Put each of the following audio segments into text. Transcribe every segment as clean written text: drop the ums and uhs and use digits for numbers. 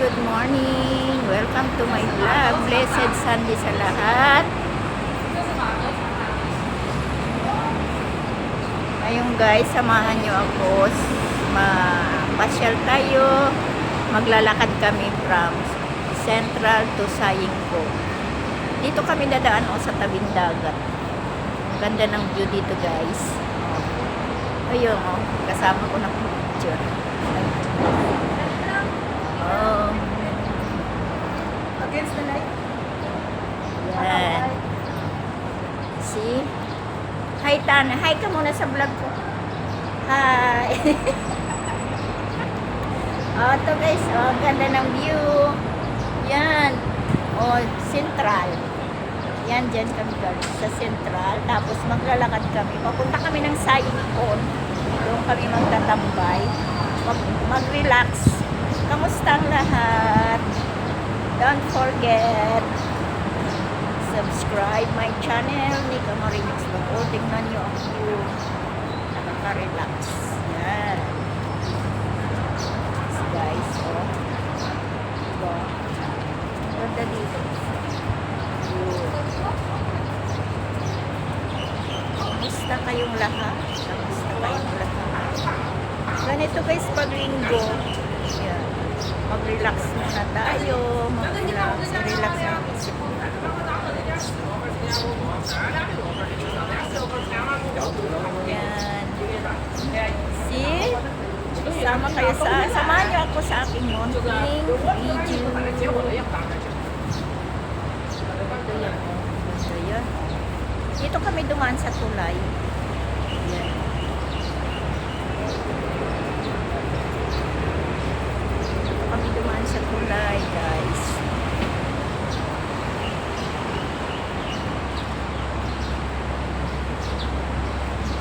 good morning. Welcome to my vlog. Blessed Sunday sa lahat. Ngayon guys, samahan nyo ako. Pasyal tayo. Maglalakad kami from Central to Sayingco. Dito kami dadaan sa tabing dagat. Ganda ng view dito guys. Ayun kasama ko na picture. Against the light. Yan. See? Hi Tana. Hi ka muna sa vlog ko. Hi. Ito guys. Ganda ng view. Yan. Central. Yan, dyan kami galing sa Central. Tapos maglalakad kami. Papunta kami ng Sayingco. Doon kami magtatambay. Mag-relax. Kamusta ang lahat? Don't forget subscribe my channel Nika Marinix Vlog. Tingnan nyo ang view. Nakaka-relax. Yan. Guys, diba? Ganda dito. Kamusta kayong lahat? Kamusta kayong lahat? Ganito guys, pag linggo, yan. Mag-relax muna tayo. Mag-relax ang isip mo. Yan. See? Samahan nyo ako sa aking morning video. Ito yan. Ito yan. Dito kami dumaan sa tulay. Yan. Kami dumaan sa tulay guys.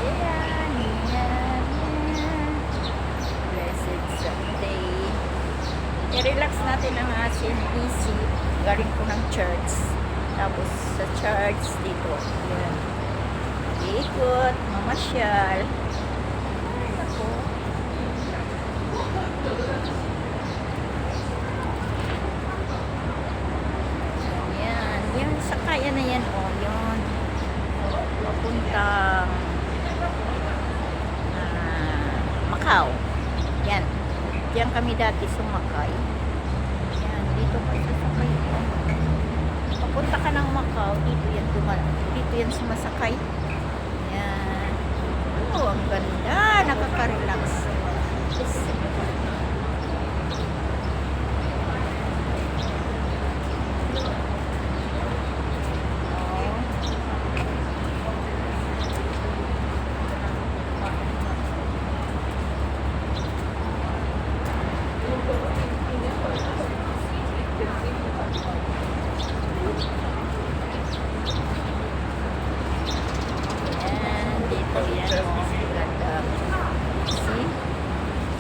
Yan, yan, yan. Blessed Sunday. I-relax natin ang asin easy. Galing ko ng church. Tapos sa church dito. Yan. Ikot, mamasyal. Ay, ako. Sakaya na yan, yun. Papuntang Macau. Yan. Diyan kami dati sumakay. Yan, dito kayo sasakay. Papunta ka ng Macau, dito yan sumasakay. Yan. Ang ganda. Nakaka-relax. Yes.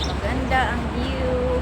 Maganda ang view.